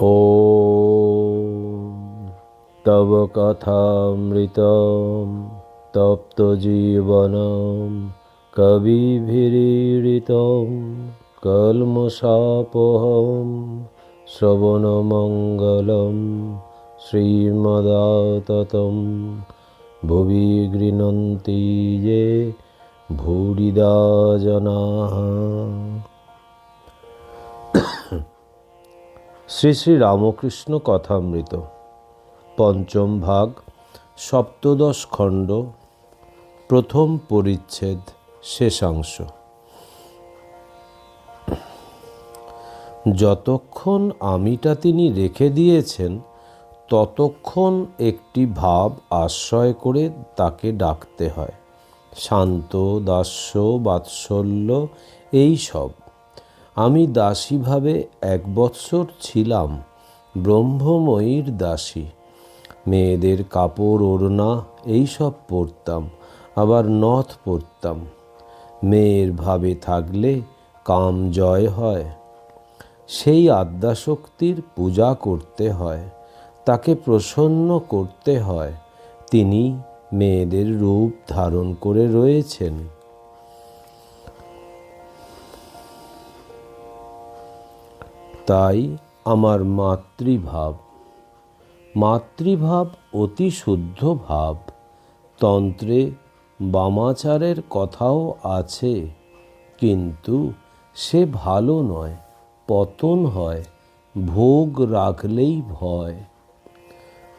ॐ तव कथामृतं तप्तजीवनं कविभिरीडितं कल्मषापहं श्रवणमङ्गलं श्रीमदाततं भुवि गृह्णन्ति ये भूरिदा जनाः। শ্রী শ্রী রামকৃষ্ণ কথামৃত পঞ্চম ভাগ সপ্তদশ খণ্ড প্রথম পরিচ্ছেদ শেষাংশ। যতক্ষণ আমিটা তিনি রেখে দিয়েছেন ততক্ষণ একটি ভাব আশ্রয় করে তাকে ডাকতে হয়। শান্ত, দাস্য, বাৎসল্য এই সব। আমি দাসীভাবে 1 বৎসর ছিলাম, ব্রহ্মময়ীর দাসী। মেয়েদের কাপড় ওড়না এইসব পরতাম, আবার নথ পরতাম। মেয়ের ভাবে থাকলে কাম জয় হয়। সেই আদ্যাশক্তির পূজা করতে হয়, তাকে প্রসন্ন করতে হয়। তিনি মেয়েদের রূপ ধারণ করে রয়েছেন। তাই আমার মাতৃভাব অতি শুদ্ধ ভাব। তন্ত্রে বামাচারের কথাও আছে, কিন্তু সে ভালো নয়, পতন হয়, ভোগ রাখলেই ভয়।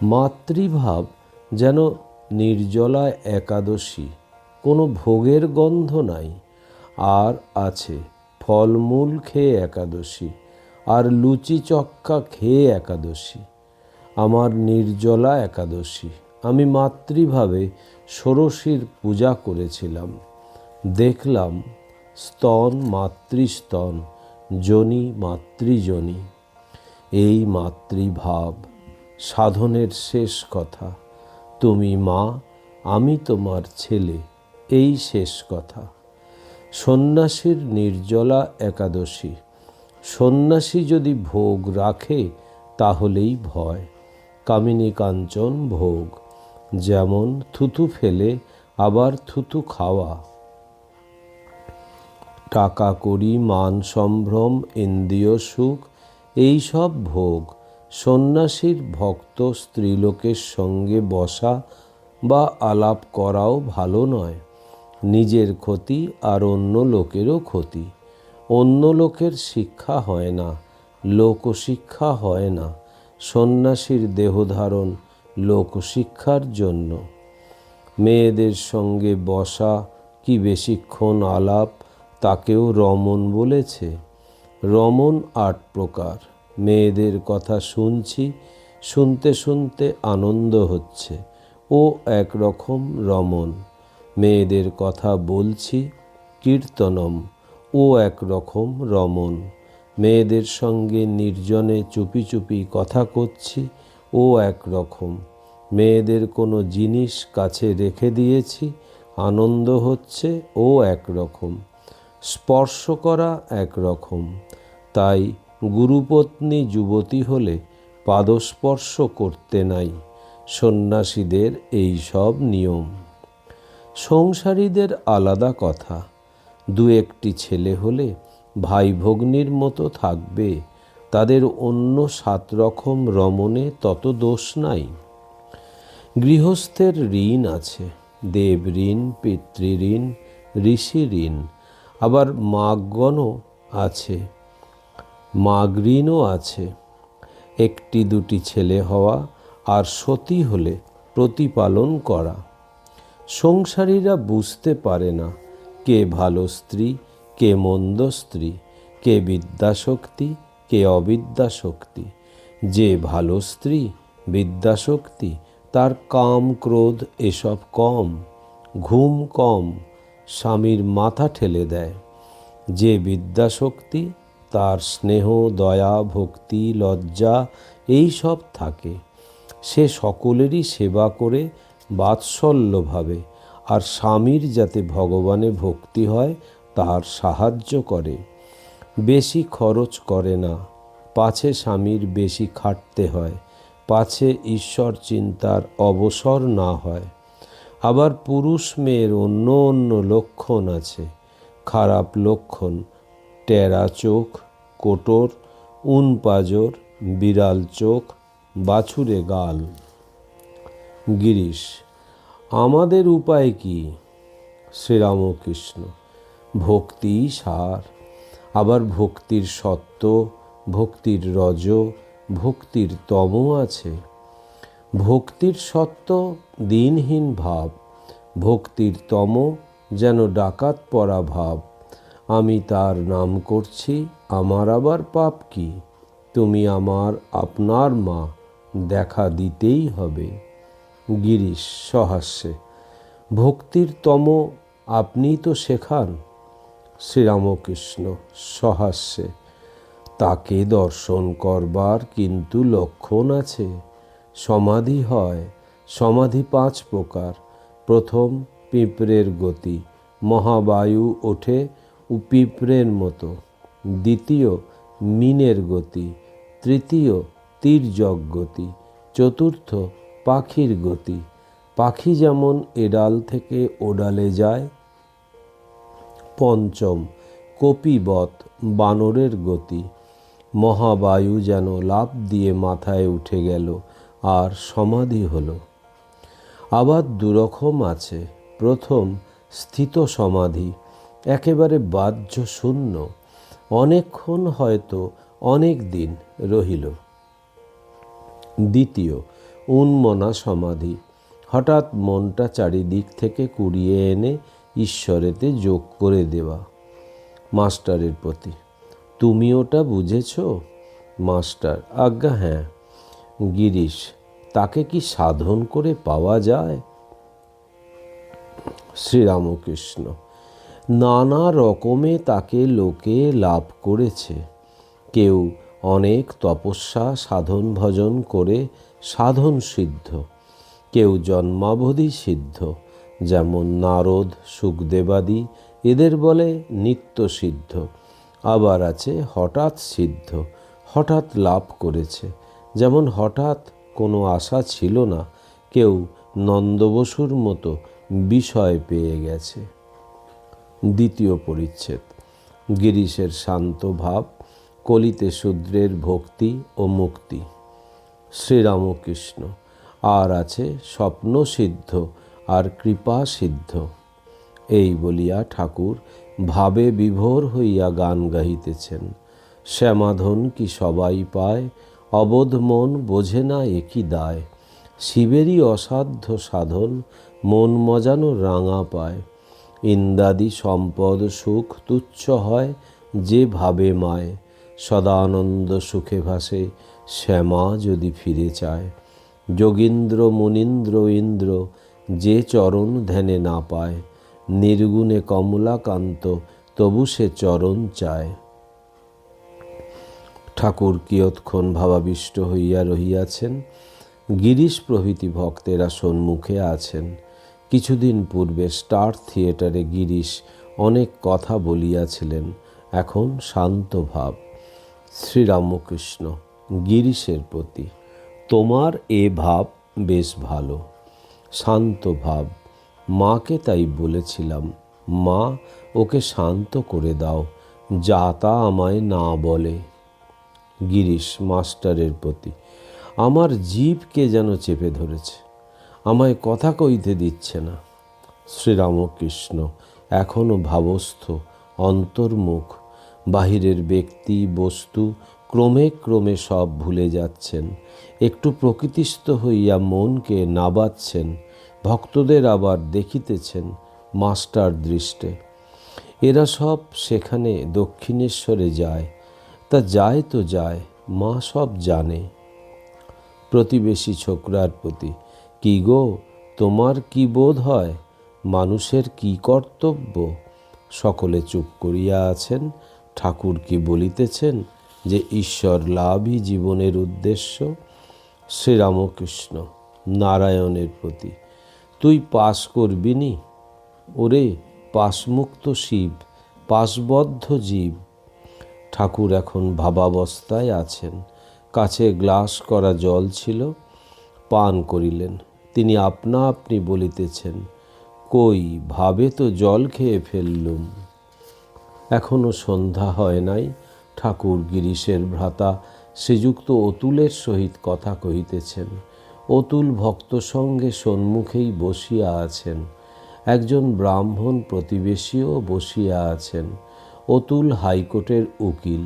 মাতৃভাব যেন নির্জলা একাদশী, কোনো ভোগের গন্ধ নাই। আর আছে ফলমূল খেয়ে একাদশী, আর লুচি চক্কা খেয়ে একাদশী। আমার নির্জলা একাদশী। আমি মাতৃভাবে ষোড়শীর পূজা করেছিলাম। দেখলাম স্তন মাতৃস্তন, যোনি মাতৃযোনি। এই মাতৃভাব সাধনের শেষ কথা। তুমি মা, আমি তোমার ছেলে, এই শেষ কথা। সন্ন্যাসীর নির্জলা একাদশী। সন্ন্যাসী যদি ভোগ রাখে তাহলেই ভয়। কামিনী কাঞ্চন ভোগ, যেমন থুতু ফেলে আবার থুতু খাওয়া। টাকা কড়ি, মান সম্ভ্রম, ইন্দ্রিয় সুখ, এই সব ভোগ। সন্ন্যাসীর ভক্ত স্ত্রীলোকের সঙ্গে বসা বা আলাপ করাও ভালো নয়। নিজের ক্ষতি আর অন্য লোকেরও ক্ষতি। অন্য লোকের শিক্ষা হয় না, লোকশিক্ষা হয় না। সন্ন্যাসীর দেহধারণ লোকশিক্ষার জন্য। মেয়েদের সঙ্গে বসা কি বেশিক্ষণ আলাপ, তাকেও রমণ বলেছে। রমণ 8 প্রকার। মেয়েদের কথা শুনছি, শুনতে শুনতে আনন্দ হচ্ছে, ও একরকম রমণ। মেয়েদের কথা বলছি, কীর্তনম, ও একরকম রমণ। মেয়েদের সঙ্গে নির্জনে চুপি চুপি কথা করছি, ও একরকম। মেয়েদের কোনো জিনিস কাছে রেখে দিয়েছি, আনন্দ হচ্ছে, ও একরকম। স্পর্শ করা একরকম। তাই গুরুপত্নী যুবতী হলে পাদস্পর্শ করতে নাই। সন্ন্যাসীদের এই সব নিয়ম। সংসারীদের আলাদা কথা। 2-1টি ছেলে হলে ভাই ভগ্নির মতো থাকবে, তাদের অন্য 7 রকম রমণে তত দোষ নাই। গৃহস্থের ঋণ আছে, দেব ঋণ, পিতৃঋণ, ঋষি ঋণ, আবার মাগগণও আছে, মাগঋণও আছে। 1-2টি ছেলে হওয়া আর সতী হলে প্রতিপালন করা। সংসারীরা বুঝতে পারে না কে ভালো স্ত্রী, কে মন্দ স্ত্রী, কে বিদ্যাশক্তি, কে অবিদ্যাশক্তি। যে ভালো স্ত্রী, বিদ্যাশক্তি, তার কাম ক্রোধ এসব কম, ঘুম কম, স্বামীর মাথা ঠেলে দেয়। যে বিদ্যাশক্তি, তার স্নেহ, দয়া, ভক্তি, লজ্জা এই সব থাকে। সে সকলেরই সেবা করে বাৎসল্যভাবে, আর স্বামীর যাতে ভগবানে ভক্তি হয় তার সাহায্য করে। বেশি খরচ করে না, পাছে স্বামীর বেশি খাটতে হয়, পাছে ঈশ্বর চিন্তার অবসর না হয়। আবার পুরুষ মেয়ের অন্য অন্য লক্ষণ আছে। খারাপ লক্ষণ: টেরা চোখ, কোটর, উন পাজর, বিড়াল চোখ, বাছুরে গাল। গিরিশ: আমাদের উপায় কি? শ্রীরামকৃষ্ণ: ভক্তি সার। আবার ভক্তির সত্য, ভক্তির রজ, ভক্তির তম আছে। ভক্তির সত্য দিনহীন ভাব, ভক্তির তম যেন ডাকাত পরা ভাব। আমি তার নাম করছি, আমার আবার পাপ কি? তুমি আমার আপনার মা, দেখা দিতেই হবে। গিরিশ সহাস্যে: ভক্তির তম আপনিই তো শেখান। শ্রীরামকৃষ্ণ সহাস্যে: তাকে দর্শন করবার কিন্তু লক্ষণ আছে। সমাধি হয়। সমাধি 5 প্রকার। প্রথম, পিঁপড়ের গতি, মহাবায়ু ওঠে পিঁপড়ের মতো। দ্বিতীয়, মিনের গতি। তৃতীয়, তির্যক গতি। চতুর্থ, পাখির গতি, পাখি যেমন এডাল থেকে ওডালে যায়। পঞ্চম, কপিবৎ, বানরের গতি। মহাবায়ু যেন লাফ দিয়ে মাথায় উঠে গেল আর সমাধি হলো। আবার দুরকম আছে। প্রথম, স্থিত সমাধি, একেবারে বাহ্য শূন্য, অনেকক্ষণ হয়তো অনেক দিন রহিল। দ্বিতীয়, উন্মনা সমাধি, হঠাৎ মনটা চারিদিক থেকে কুড়িয়ে এনে ঈশ্বরেতে যোগ করে দেওয়া। মাস্টারের প্রতি: তুমি ওটা বুঝেছ? মাস্টার: আজ্ঞা হ্যাঁ। গিরিশ: তাকে কি সাধন করে পাওয়া যায়? শ্রীরামকৃষ্ণ: নানা রকমে তাকে লোকে লাভ করেছে। কেউ অনেক তপস্যা সাধন ভজন করে সাধন সিদ্ধ, কেউ জন্মাবধি সিদ্ধ, যেমন নারদ, শুকদেবাদি, এদের বলে নিত্য সিদ্ধ। আবার আছে হঠাৎ সিদ্ধ, হঠাৎ লাভ করেছে, যেমন হঠাৎ কোনো আশা ছিল না, কেউ নন্দবসুর মতো বিষয় পেয়ে গেছে। দ্বিতীয় পরিচ্ছেদ: গিরিশের শান্ত ভাব, কলিতে শূদ্রের ভক্তি ও মুক্তি। শ্রীরামকৃষ্ণ: আর আছে স্বপ্ন সিদ্ধ আর কৃপা সিদ্ধ। এই বলিয়া ঠাকুর ভাবে বিভোর হইয়া গান গাহিতেছেন। শ্যামাধন কি সবাই পায়, অবোধ মন বোঝে না একই দায়। শিবেরই অসাধ্য সাধন, মন মজানো রাঙা পায়। ইন্দ্রাদি সম্পদ সুখ তুচ্ছ হয়, যে ভাবে মায়। সদানন্দ সুখে ভাসে, শ্যামা যদি ফিরে চায়। যোগীন্দ্র মুনীন্দ্র ইন্দ্র, যে চরণ ধ্যানে না পায়। নির্গুণে কমলাকান্ত, তবু সে চরণ চায়। ঠাকুর কিয়ৎক্ষণ ভাবাবিষ্ট হইয়া রহিয়াছেন। গিরিশ প্রভৃতি ভক্তেরা সম্মুখে আছেন। কিছুদিন পূর্বে স্টার থিয়েটারে গিরিশ অনেক কথা বলিয়াছিলেন, এখন শান্ত ভাব। শ্রীরামকৃষ্ণ গিরিশের প্রতি: তোমার এ ভাব বেশ ভালো, শান্ত ভাব। মাকে তাই বলেছিলাম, মা ওকে শান্ত করে দাও, যা তা আমায় না বলে। গিরিশ মাস্টারের প্রতি: আমার জিভ কে যেন চেপে ধরেছে, আমায় কথা কইতে দিচ্ছে না। শ্রীরামকৃষ্ণ এখনও ভাবস্থ, অন্তর্মুখ। বাহিরের ব্যক্তি বস্তু ক্রমে ক্রমে সব ভুলে যাচ্ছেন। একটু প্রকৃতিস্থ হইয়া মনকে নাবাচ্ছেন। ভক্তদের আবার দেখিতেছেন মাস্টার দৃষ্টে। এরা সব সেখানে দক্ষিণেশ্বরে যায়। তা যায় তো যায়, মা সব জানে। প্রতিবেশী ছোকরার প্রতি: কি গো, তোমার কি বোধ হয়, মানুষের কি কর্তব্য? সকলে চুপ করিয়া আছেন। ঠাকুর কি বলিতেছেন যে ঈশ্বর লাভই জীবনের উদ্দেশ্য? শ্রীরামকৃষ্ণ নারায়ণের প্রতি: তুই পাস করবি নি? ওরে পাশমুক্ত শিব, পাশবদ্ধ জীব। ঠাকুর এখন ভাবাবস্থায় আছেন। কাছে গ্লাস করা জল ছিল, পান করিলেন। তিনি আপনা আপনি বলিতেছেন, কই ভাবে তো জল খেয়ে ফেললুম। এখনো সন্ধ্যা হয় নাই। ঠাকুর গিরিশের ভ্রাতা শ্রীযুক্ত অতুলের সহিত কথা কহিতেছেন। অতুল ভক্ত সঙ্গে সম্মুখেই বসিয়া আছেন। একজন ব্রাহ্মণ প্রতিবেশীও বসিয়া আছেন। অতুল হাইকোর্টের উকিল।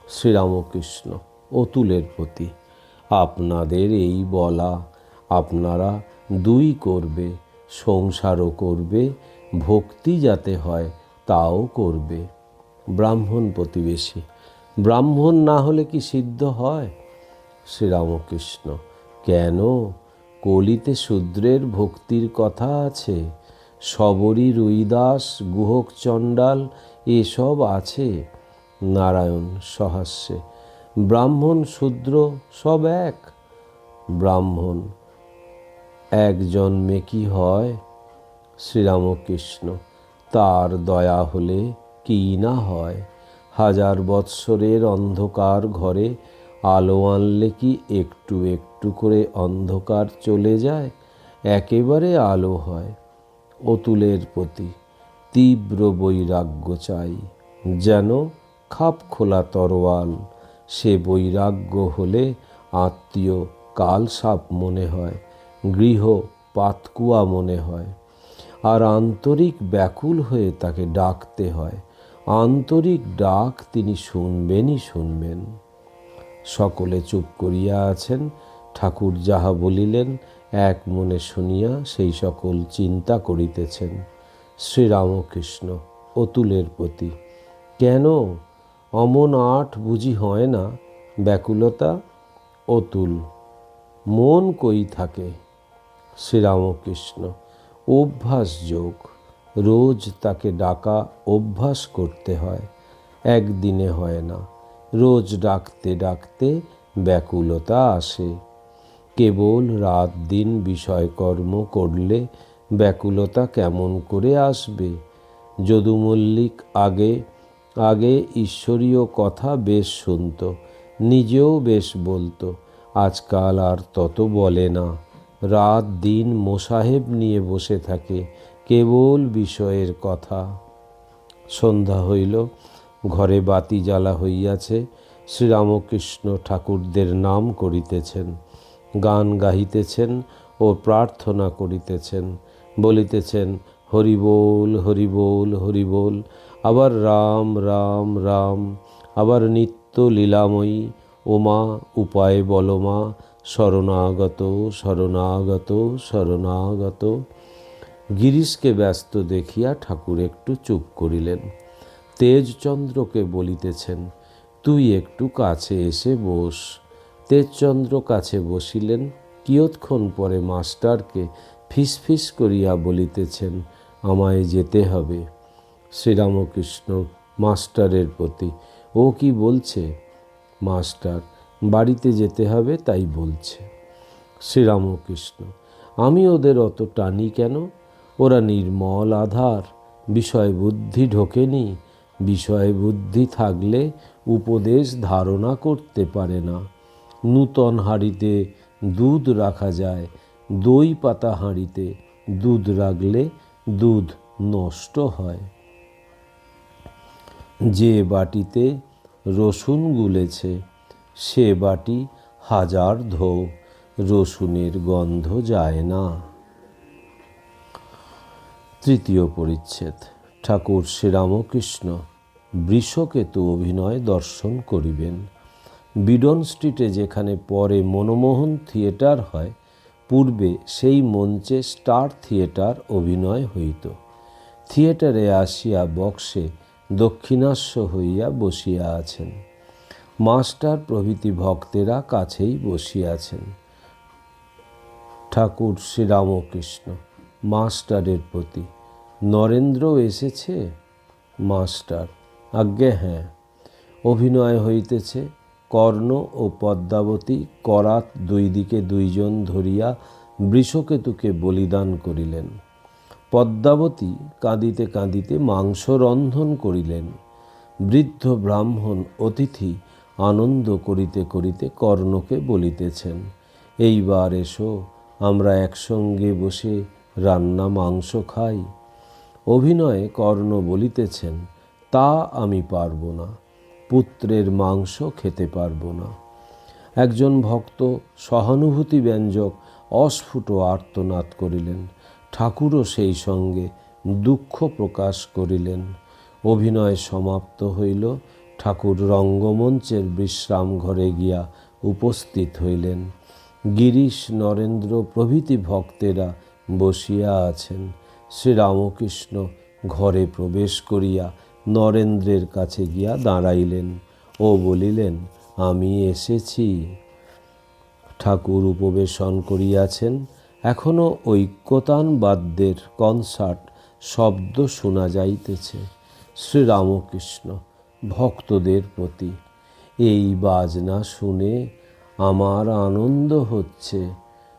শ্রীরামকৃষ্ণ অতুলের প্রতি, আপনাদের এই বলা, আপনারা দুই করবে, সংসারও করবে, ভক্তি যাতে হয় তাও করবে। ব্রাহ্মণ প্রতিবেশী, ব্রাহ্মণ না হলে কি সিদ্ধ হয়? শ্রীরামকৃষ্ণ, কেন? কলিতে শূদ্রের ভক্তির কথা আছে, শবরী, রুইদাস, গুহক, চণ্ডাল এসব আছে। নারায়ণ সহাস্যে, ব্রাহ্মণ শূদ্র সব এক। ব্রাহ্মণ এক জন্মে কি হয়? শ্রীরামকৃষ্ণ, তার দয়া হলে কি না হয়। হাজার বৎসরের অন্ধকার ঘরে আলো আনলে কি একটু একটু করে অন্ধকার চলে যায়? একেবারে আলো হয়। অতুলের প্রতি, তীব্র বৈরাগ্য চাই, যেন খাপ খোলা তরোয়াল। সে বৈরাগ্য হলে আত্মীয় কালসাপ মনে হয়, গৃহ পাতকুয়া মনে হয়। আর আন্তরিক ব্যাকুল হয়ে তাকে ডাকতে হয়। আন্তরিক ডাক তিনি শুনবেনই শুনবেন। সকলে চুপ করিয়া আছেন। ঠাকুর যাহা বলিলেন এক মনে শুনিয়া সেই সকল চিন্তা করিতেছেন। শ্রীরামকৃষ্ণ অতুলের প্রতি, কেন অমন আট বুঝি হয় না ব্যাকুলতা? অতুল, মন কই থাকে? শ্রীরামকৃষ্ণ, অভ্যাস যোগ, রোজ তাকে ডাকা অভ্যাস করতে হয়, একদিনে হয় না। রোজ ডাকতে ডাকতে ব্যাকুলতা আসে। কেবল রাত দিন বিষয়কর্ম করলে ব্যাকুলতা কেমন করে আসবে? যদু মল্লিক আগে আগে ঈশ্বরীয় কথা বেশ শুনত, নিজেও বেশ বলতো। আজকাল আর তত বলে না। রাত দিন মোসাহেব নিয়ে বসে থাকে, কেবল বিষয়ের কথা। সন্ধ্যা হইল, ঘরে বাতি জ্বালা হইয়াছে। শ্রীরামকৃষ্ণ ঠাকুরদের নাম করিতেছেন, গান গাহিতেছেন ও প্রার্থনা করিতেছেন। বলিতেছেন, হরি বল, হরি বল, হরি বল। আবার রাম রাম রাম। আবার নিত্য লীলাময়ী, ওমা উপায় বলো মা, শরণাগত শরণাগত শরণাগত। গিরিশকে ব্যস্ত দেখিয়া ঠাকুর একটু চুপ করিলেন। তেজচন্দ্রকে বলিতেছেন, তুই একটু কাছে এসে বস। তেজচন্দ্র কাছে বসিলেন। কিয়ৎক্ষণ পরে মাস্টারকে ফিসফিস করিয়া বলিতেছেন, আমায় যেতে হবে। শ্রীরামকৃষ্ণ মাস্টারের প্রতি, ও কি বলছে? মাস্টার, বাড়িতে যেতে হবে তাই বলছে। শ্রীরামকৃষ্ণ, আমি ওদের অত টানি কেন? ওরা নির্মল আধার, বিষয় বুদ্ধি ঢোকেনি। বিষয় বুদ্ধি থাকলে উপদেশ ধারণা করতে পারে না। নূতন হাঁড়িতে দুধ রাখা যায়, দই পাতা হাঁড়িতে দুধ রাখলে দুধ নষ্ট হয়। যে বাটিতে রসুন গুলেছে সে বাটি হাজার ধো, রসুনের গন্ধ যায় না। তৃতীয় পরিচ্ছেদ। ঠাকুর শ্রীরামকৃষ্ণ বৃষকেতু অভিনয় দর্শন করিবেন। বিডন স্ট্রিটে যেখানে পরে মনমোহন থিয়েটার হয়, পূর্বে সেই মঞ্চে স্টার থিয়েটার অভিনয় হইত। থিয়েটারে আসিয়া বক্সে দক্ষিণাস্য হইয়া বসিয়া আছেন। মাস্টার প্রভৃতি ভক্তেরা কাছেই বসিয়াছেন। ঠাকুর শ্রীরামকৃষ্ণ মাস্টারের প্রতি, নরেন্দ্র এসেছে? মাস্টার, আজ্ঞে হ্যাঁ। অভিনয় হইতেছে। কর্ণ ও পদ্মাবতী করাত দুই দিকে দুইজন ধরিয়া বৃষকেতুকে বলিদান করিলেন। পদ্মাবতী কাঁদিতে কাঁদিতে মাংস রন্ধন করিলেন। বৃদ্ধ ব্রাহ্মণ অতিথি আনন্দ করিতে করিতে কর্ণকে বলিতেছেন, এইবার এসো, আমরা একসঙ্গে বসে রান্না মাংস খাই। অভিনয়ে কর্ণ বলিতেছেন, তা আমি পারব না, পুত্রের মাংস খেতে পারব না। একজন ভক্ত সহানুভূতি ব্যঞ্জক অস্ফুট আর্তনাদ করিলেন। ঠাকুরও সেই সঙ্গে দুঃখ প্রকাশ করিলেন। অভিনয় সমাপ্ত হইল। ঠাকুর রঙ্গমঞ্চের বিশ্রাম ঘরে গিয়া উপস্থিত হইলেন। গিরিশ, নরেন্দ্র প্রভৃতি ভক্তেরা বসিয়া আছেন। শ্রীরামকৃষ্ণ ঘরে প্রবেশ করিয়া নরেন্দ্রের কাছে গিয়া দাঁড়াইলেন ও বলিলেন, আমি এসেছি। ঠাকুর উপবেশন করিয়াছেন। এখনো ঐক্যতান বাদ্যের কনসার্ট শব্দ শোনা যাইতেছে। শ্রীরামকৃষ্ণ ভক্তদের প্রতি, এই বাজনা শুনে আমার আনন্দ হচ্ছে।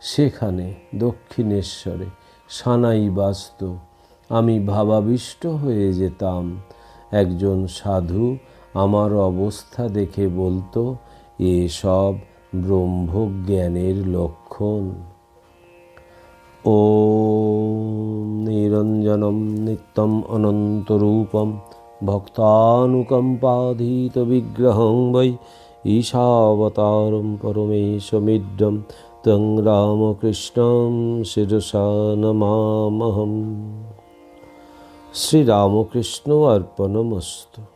সেখানে দক্ষিণেশ্বরে সানাই বাজত, আমি ভাবাবিষ্ট হয়ে যেতাম। একজন সাধু আমার অবস্থা দেখে বলতো, এসব ব্রহ্মজ্ঞানের লক্ষণ। ওম নিরঞ্জনম নিত্যম অনন্তরূপম ভক্তানুকম্পাধীত বিগ্রহং বৈ ঈশাবতারম পরমেশমিড্ডম তং রামকৃষ্ণং শিরসা নমামহম। শ্রীরামকৃষ্ণ অর্পণমস্তু।